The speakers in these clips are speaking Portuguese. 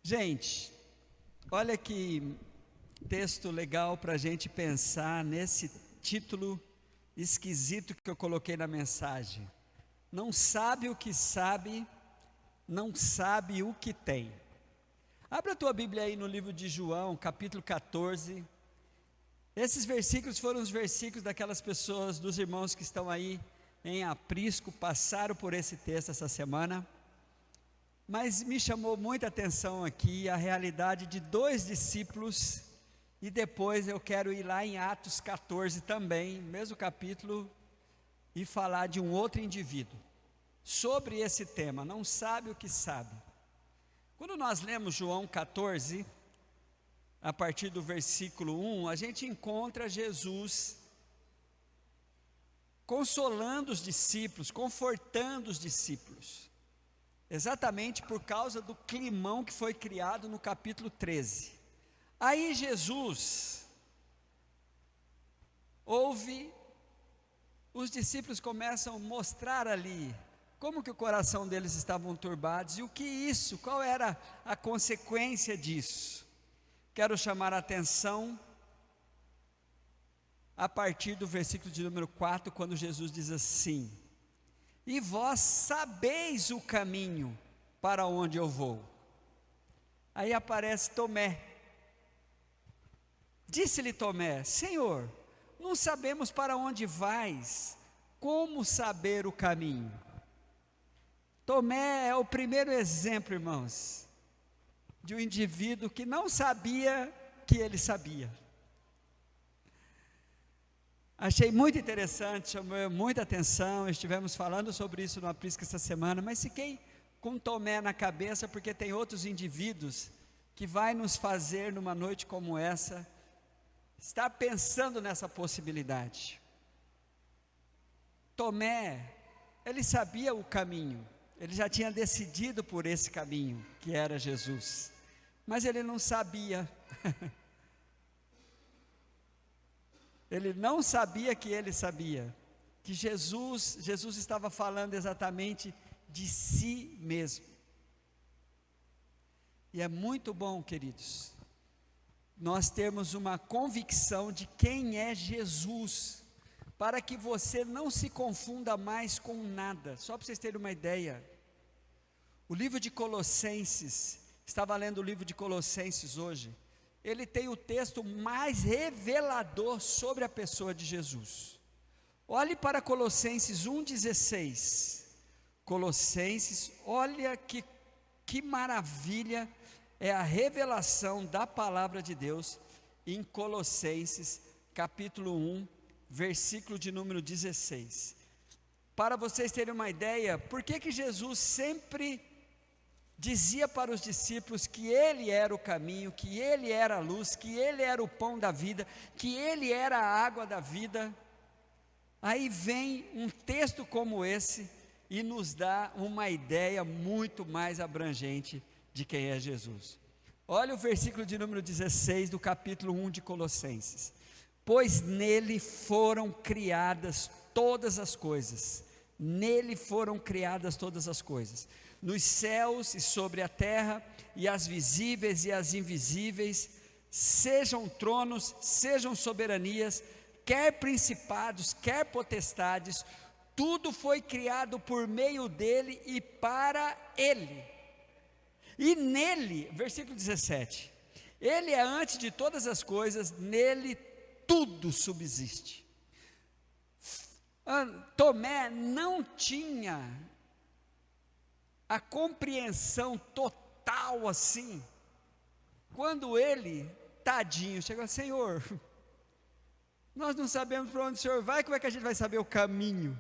Gente, olha que texto legal para a gente pensar nesse título esquisito que eu coloquei na mensagem. Não sabe o que sabe, não sabe o que tem. Abra a tua Bíblia aí no livro de João, capítulo 14. Esses versículos foram os versículos daquelas pessoas, dos irmãos que estão aí em aprisco, passaram por esse texto essa semana. Mas me chamou muita atenção aqui a realidade de dois discípulos, e depois eu quero ir lá em Atos 14 também, mesmo capítulo, e falar de um outro indivíduo, sobre esse tema, não sabe o que sabe. Quando nós lemos João 14, a partir do versículo 1, a gente encontra Jesus consolando os discípulos, confortando os discípulos. Exatamente por causa do climão que foi criado no capítulo 13. Aí Jesus ouve, os discípulos começam a mostrar ali como que o coração deles estavam turbados e o que isso, qual era a consequência disso. Quero chamar a atenção a partir do versículo de número 4, quando Jesus diz assim: e vós sabeis o caminho para onde eu vou. Aí aparece Tomé. Disse-lhe Tomé: Senhor, não sabemos para onde vais, como saber o caminho? Tomé é o primeiro exemplo, irmãos, de um indivíduo que não sabia que ele sabia. Achei muito interessante, chamou muita atenção, estivemos falando sobre isso no aprisco essa semana, mas fiquei com Tomé na cabeça, porque tem outros indivíduos que vai nos fazer numa noite como essa, estar pensando nessa possibilidade. Tomé, ele sabia o caminho, ele já tinha decidido por esse caminho, que era Jesus, mas ele não sabia. Ele não sabia que ele sabia, que Jesus estava falando exatamente de si mesmo. E é muito bom, queridos, nós termos uma convicção de quem é Jesus, para que você não se confunda mais com nada. Só para vocês terem uma ideia, o livro de Colossenses, estava lendo o livro de Colossenses hoje, ele tem o texto mais revelador sobre a pessoa de Jesus. Olhe para Colossenses 1,16. Colossenses, olha que maravilha é a revelação da palavra de Deus em Colossenses, capítulo 1, versículo de número 16. Para vocês terem uma ideia, por que Jesus sempre dizia para os discípulos que Ele era o caminho, que Ele era a luz, que Ele era o pão da vida, que Ele era a água da vida? Aí vem um texto como esse e nos dá uma ideia muito mais abrangente de quem é Jesus. Olha o versículo de número 16 do capítulo 1 de Colossenses. Pois nele foram criadas todas as coisas, nele foram criadas todas as coisas, nos céus e sobre a terra, e as visíveis e as invisíveis, sejam tronos, sejam soberanias, quer principados, quer potestades, tudo foi criado por meio dele e para ele. E nele, versículo 17, ele é antes de todas as coisas, nele tudo subsiste. Tomé não tinha a compreensão total assim, quando ele, tadinho, chegou: Senhor, nós não sabemos para onde o Senhor vai, como é que a gente vai saber o caminho?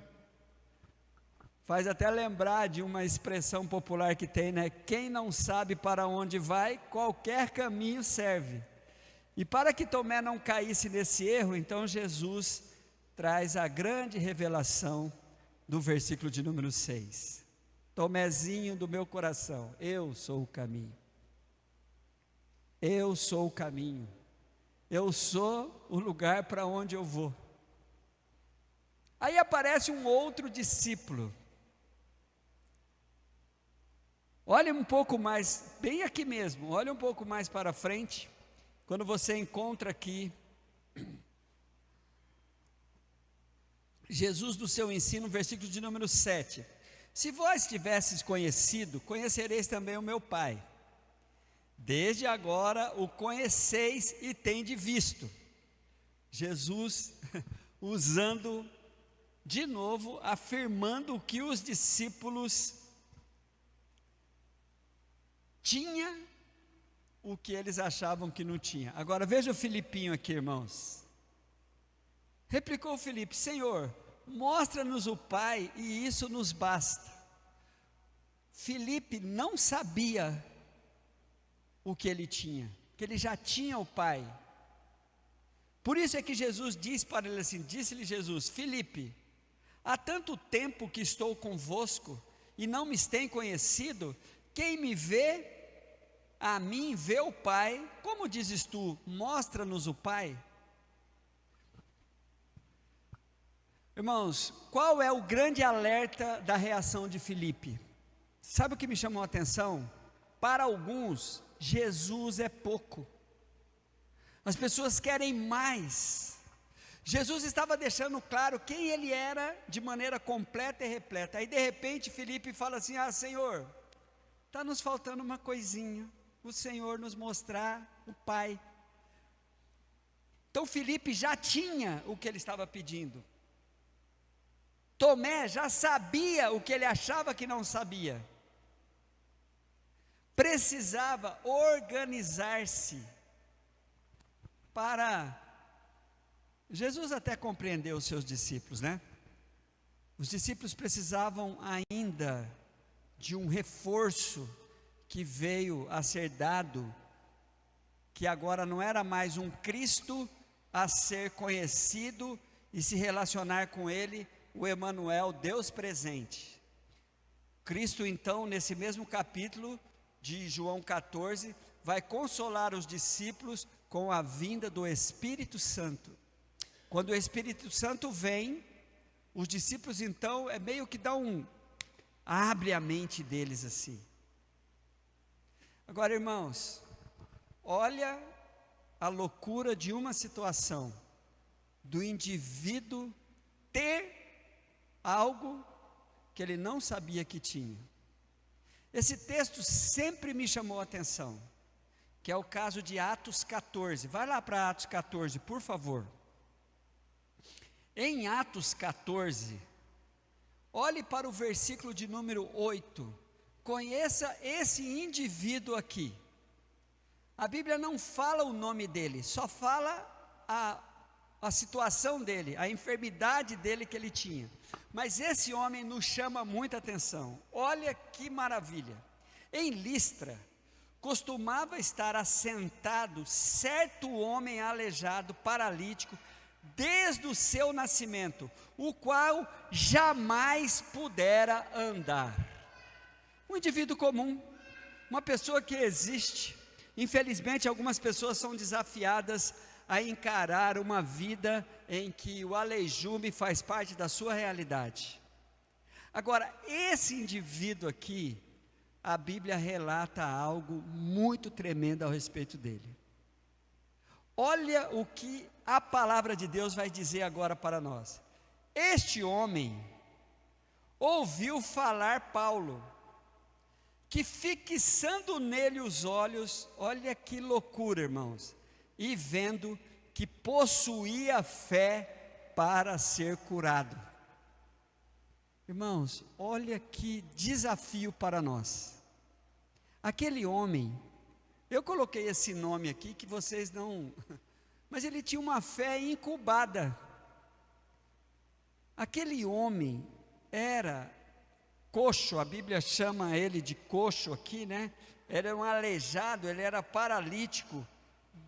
Faz até lembrar de uma expressão popular que tem, né? Quem não sabe para onde vai, qualquer caminho serve. E para que Tomé não caísse nesse erro, então Jesus traz a grande revelação do versículo de número 6. Tomézinho do meu coração, eu sou o caminho, eu sou o caminho, eu sou o lugar para onde eu vou. Aí aparece um outro discípulo. Olhe um pouco mais, bem aqui mesmo, olhe um pouco mais para frente, quando você encontra aqui Jesus do seu ensino, versículo de número 7. Se vós tivesses conhecido, conhecereis também o meu Pai. Desde agora o conheceis e tendes visto. Jesus usando, de novo, afirmando o que os discípulos tinham, o que eles achavam que não tinha. Agora veja o Filipinho aqui, irmãos. Replicou Filipe: Senhor, mostra-nos o Pai e isso nos basta. Filipe não sabia o que ele tinha, que ele já tinha o Pai. Por isso é que Jesus disse para ele assim, disse-lhe Jesus: Filipe, há tanto tempo que estou convosco e não me tem conhecido, quem me vê, a mim vê o Pai. Como dizes tu, mostra-nos o Pai? Irmãos, qual é o grande alerta da reação de Filipe? Sabe o que me chamou a atenção? Para alguns, Jesus é pouco. As pessoas querem mais. Jesus estava deixando claro quem ele era de maneira completa e repleta. Aí de repente Filipe fala assim: ah, Senhor, está nos faltando uma coisinha, o Senhor nos mostrar o Pai. Então Filipe já tinha o que ele estava pedindo. Tomé já sabia o que ele achava que não sabia. Precisava organizar-se para... Jesus até compreendeu os seus discípulos, né? Os discípulos precisavam ainda de um reforço que veio a ser dado, que agora não era mais um Cristo a ser conhecido e se relacionar com ele, o Emanuel, Deus presente. Cristo então, nesse mesmo capítulo de João 14, vai consolar os discípulos com a vinda do Espírito Santo. Quando o Espírito Santo vem, os discípulos então, meio que abre a mente deles assim. Agora, irmãos, olha a loucura de uma situação, do indivíduo ter algo que ele não sabia que tinha. Esse texto sempre me chamou a atenção, que é o caso de Atos 14. Vai lá para Atos 14, por favor. Em Atos 14, olhe para o versículo de número 8. Conheça esse indivíduo aqui. A Bíblia não fala o nome dele, só fala a situação dele, a enfermidade dele que ele tinha. Mas esse homem nos chama muita atenção. Olha que maravilha. Em Listra, costumava estar assentado certo homem aleijado, paralítico, desde o seu nascimento, o qual jamais pudera andar. Um indivíduo comum, uma pessoa que existe. Infelizmente, algumas pessoas são desafiadas a encarar uma vida em que o aleijume faz parte da sua realidade. Agora, esse indivíduo aqui, a Bíblia relata algo muito tremendo ao respeito dele. Olha o que a palavra de Deus vai dizer agora para nós. Este homem ouviu falar Paulo, que fixando nele os olhos, olha que loucura, irmãos, e vendo que possuía fé para ser curado. Irmãos, olha que desafio para nós. Aquele homem, eu coloquei esse nome aqui que vocês não... Mas ele tinha uma fé incubada. Aquele homem era coxo, a Bíblia chama ele de coxo aqui, né? Era um aleijado, ele era paralítico.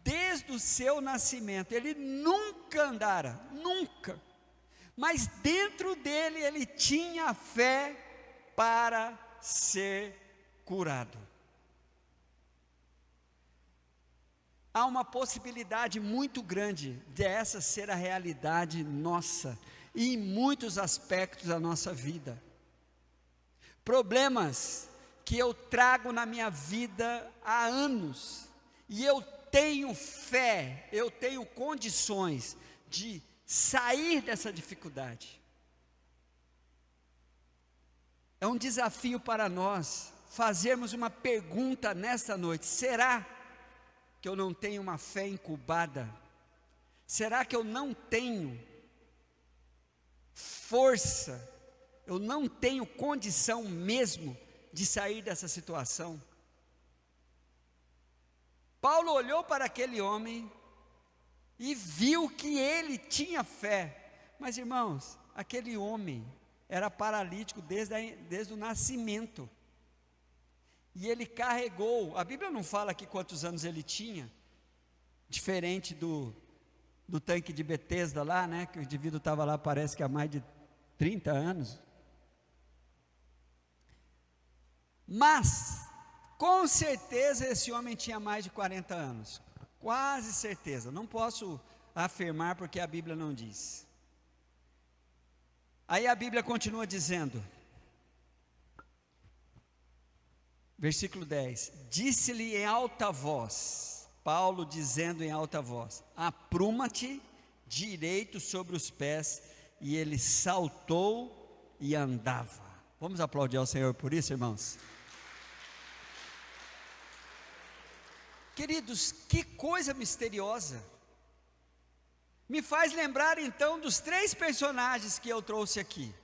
Desde o seu nascimento, ele nunca andara, nunca. Mas dentro dele ele tinha fé para ser curado. Há uma possibilidade muito grande dessa ser a realidade nossa, e em muitos aspectos da nossa vida. Problemas que eu trago na minha vida há anos, e eu tenho fé, eu tenho condições de sair dessa dificuldade. É um desafio para nós fazermos uma pergunta nesta noite: será que eu não tenho uma fé incubada? Será que eu não tenho força? Eu não tenho condição mesmo de sair dessa situação? Paulo olhou para aquele homem e viu que ele tinha fé. Mas, irmãos, aquele homem era paralítico desde o nascimento. E ele carregou, a Bíblia não fala aqui quantos anos ele tinha, diferente do tanque de Betesda lá, né, que o indivíduo estava lá, parece que há mais de 30 anos. Mas, com certeza, esse homem tinha mais de 40 anos, quase certeza, não posso afirmar porque a Bíblia não diz. Aí a Bíblia continua dizendo, versículo 10, disse-lhe em alta voz, Paulo dizendo em alta voz, apruma-te direito sobre os pés, e ele saltou e andava. Vamos aplaudir ao Senhor por isso, irmãos? Queridos, que coisa misteriosa. Me faz lembrar então dos 3 personagens que eu trouxe aqui.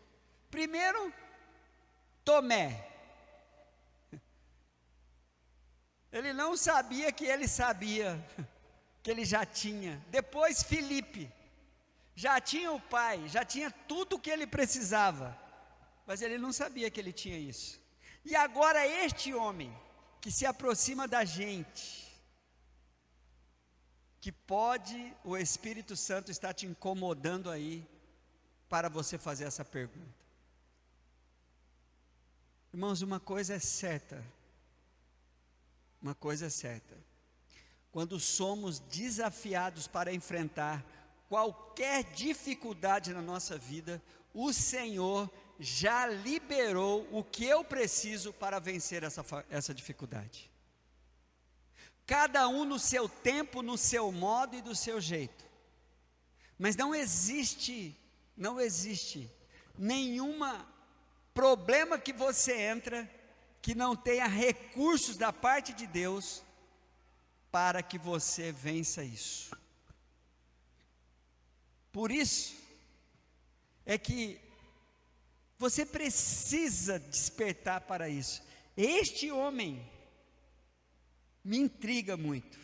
Primeiro, Tomé. Ele não sabia que ele sabia, que ele já tinha. Depois, Filipe. Já tinha o pai, já tinha tudo o que ele precisava, mas ele não sabia que ele tinha isso. E agora este homem, que se aproxima da gente, que pode o Espírito Santo estar te incomodando aí, para você fazer essa pergunta. Irmãos, uma coisa é certa, quando somos desafiados para enfrentar qualquer dificuldade na nossa vida, o Senhor já liberou o que eu preciso para vencer essa dificuldade. Cada um no seu tempo, no seu modo e do seu jeito. Mas não existe nenhum problema que você entra que não tenha recursos da parte de Deus para que você vença isso. Por isso é que você precisa despertar para isso. Este homem me intriga muito.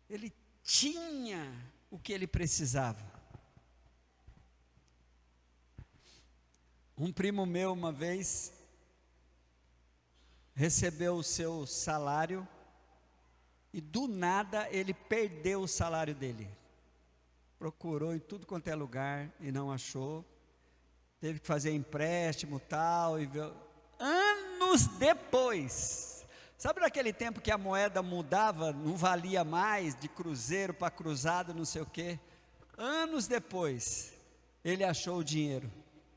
Ele tinha o que ele precisava. Um primo meu uma vez recebeu o seu salário e do nada ele perdeu o salário dele. Procurou em tudo quanto é lugar e não achou. Teve que fazer empréstimo tal e anos depois. Sabe naquele tempo que a moeda mudava, não valia mais, de cruzeiro para cruzado, não sei o quê? Anos depois, ele achou o dinheiro.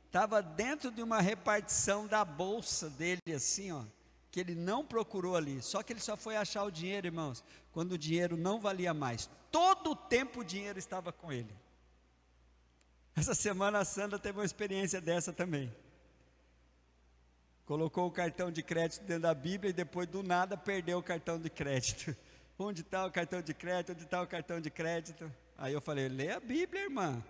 Estava dentro de uma repartição da bolsa dele, assim, ó, que ele não procurou ali. Só que ele só foi achar o dinheiro, irmãos, quando o dinheiro não valia mais. Todo o tempo o dinheiro estava com ele. Essa semana a Sandra teve uma experiência dessa também. Colocou o cartão de crédito dentro da Bíblia e depois do nada perdeu o cartão de crédito. Onde está o cartão de crédito? Onde está o cartão de crédito? Aí eu falei, lê a Bíblia, irmã.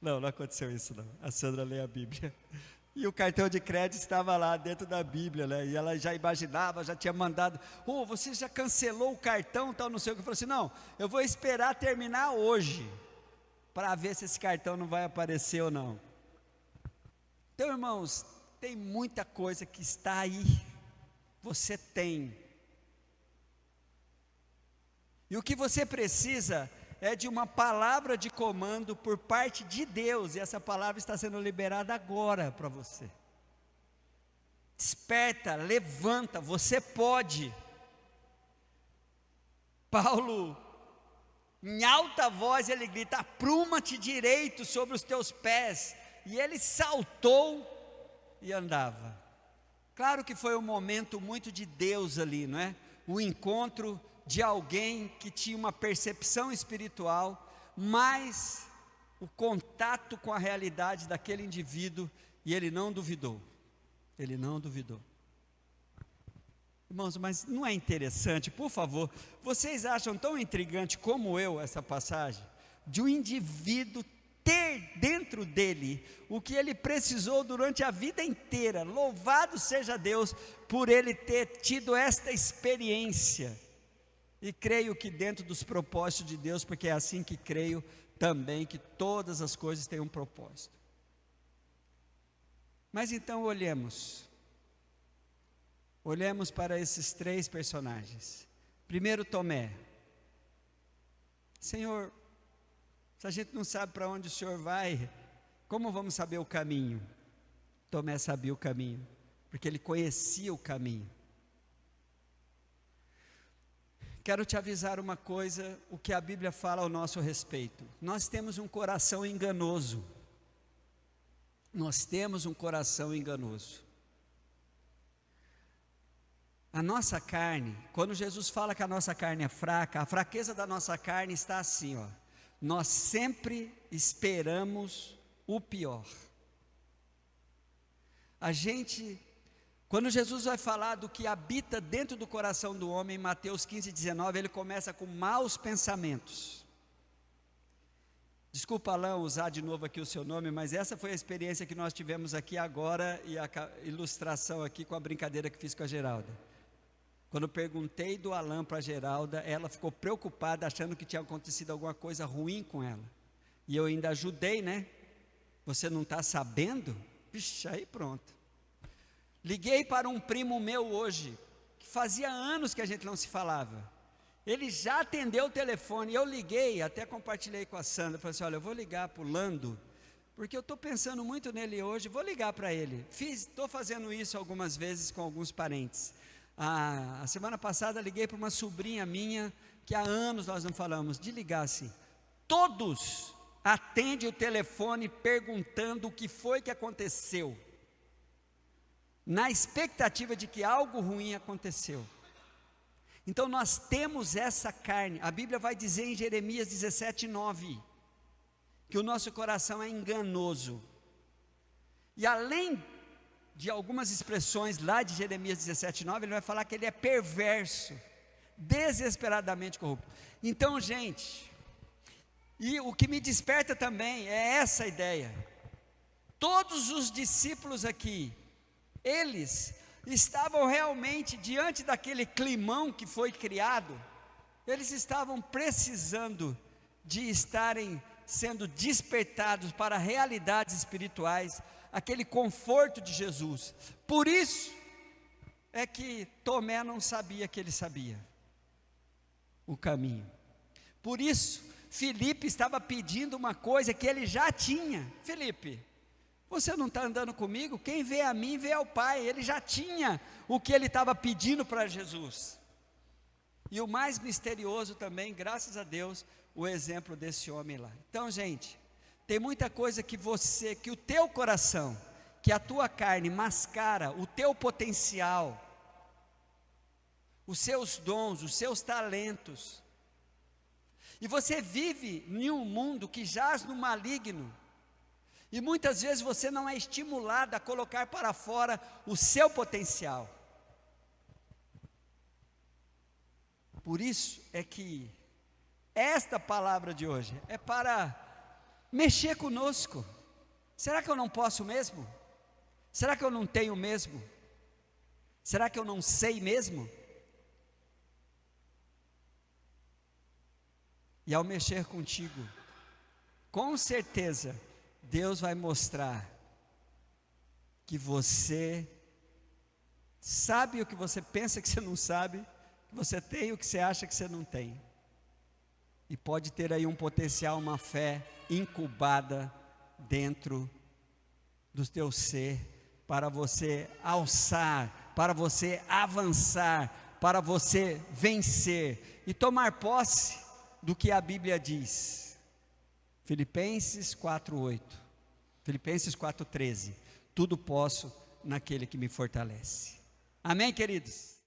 Não aconteceu isso não. A Sandra lê a Bíblia. E o cartão de crédito estava lá dentro da Bíblia, né? E ela já imaginava, já tinha mandado, você já cancelou o cartão, tal, não sei o que. Eu falei assim, não, eu vou esperar terminar hoje, para ver se esse cartão não vai aparecer ou não. Então, irmãos, tem muita coisa que está aí, você tem. E o que você precisa é de uma palavra de comando por parte de Deus, e essa palavra está sendo liberada agora para você. Desperta, levanta, você pode. Paulo, em alta voz, ele grita, apruma-te direito sobre os teus pés, e ele saltou e andava. Claro que foi um momento muito de Deus ali, não é? O encontro de alguém que tinha uma percepção espiritual, mas o contato com a realidade daquele indivíduo, e ele não duvidou. Ele não duvidou. Irmãos, mas não é interessante, por favor, vocês acham tão intrigante como eu essa passagem? De um indivíduo ter dentro dele o que ele precisou durante a vida inteira. Louvado seja Deus por ele ter tido esta experiência. E creio que dentro dos propósitos de Deus, porque é assim que creio também, que todas as coisas têm um propósito. Mas então olhemos para esses três personagens. Primeiro, Tomé. Senhor, se a gente não sabe para onde o Senhor vai, como vamos saber o caminho? Tomé sabia o caminho, porque ele conhecia o caminho. Quero te avisar uma coisa, o que a Bíblia fala ao nosso respeito. Nós temos um coração enganoso. Nós temos um coração enganoso. A nossa carne, quando Jesus fala que a nossa carne é fraca, a fraqueza da nossa carne está assim, ó. Nós sempre esperamos o pior. Quando Jesus vai falar do que habita dentro do coração do homem, em Mateus 15:19, ele começa com maus pensamentos. Desculpa, Alain, usar de novo aqui o seu nome, mas essa foi a experiência que nós tivemos aqui agora, e a ilustração aqui com a brincadeira que fiz com a Geralda. Quando eu perguntei do Alain para a Geralda, ela ficou preocupada, achando que tinha acontecido alguma coisa ruim com ela. E eu ainda ajudei, né? Você não está sabendo? Vixe, aí pronto. Liguei para um primo meu hoje, que fazia anos que a gente não se falava. Ele já atendeu o telefone, eu liguei, até compartilhei com a Sandra, falei assim, olha, eu vou ligar para o Lando, porque eu estou pensando muito nele hoje, vou ligar para ele. Estou fazendo isso algumas vezes com alguns parentes. A semana passada liguei para uma sobrinha minha, que há anos nós não falamos, de ligar assim. Todos atendem o telefone perguntando o que foi que aconteceu, na expectativa de que algo ruim aconteceu. Então nós temos essa carne. A Bíblia vai dizer em Jeremias 17:9, que o nosso coração é enganoso. E além de algumas expressões lá de Jeremias 17:9, ele vai falar que ele é perverso, desesperadamente corrupto. Então, gente, e o que me desperta também é essa ideia. Todos os discípulos aqui, eles estavam realmente diante daquele climão que foi criado, eles estavam precisando de estarem sendo despertados para realidades espirituais, aquele conforto de Jesus. Por isso é que Tomé não sabia que ele sabia o caminho. Por isso Filipe estava pedindo uma coisa que ele já tinha. Filipe, você não está andando comigo? Quem vê a mim vê ao Pai. Ele já tinha o que ele estava pedindo para Jesus. E o mais misterioso também, graças a Deus, o exemplo desse homem lá. Então, gente, tem muita coisa que o teu coração, que a tua carne mascara o teu potencial, os seus dons, os seus talentos. E você vive em um mundo que jaz no maligno. E muitas vezes você não é estimulado a colocar para fora o seu potencial. Por isso é que esta palavra de hoje é para mexer conosco. Será que eu não posso mesmo? Será que eu não tenho mesmo? Será que eu não sei mesmo? E ao mexer contigo, com certeza, Deus vai mostrar que você sabe o que você pensa que você não sabe, que você tem o que você acha que você não tem. E pode ter aí um potencial, uma fé incubada dentro do teu ser, para você alçar, para você avançar, para você vencer e tomar posse do que a Bíblia diz. Filipenses 4:8, Filipenses 4:13, tudo posso naquele que me fortalece. Amém, queridos?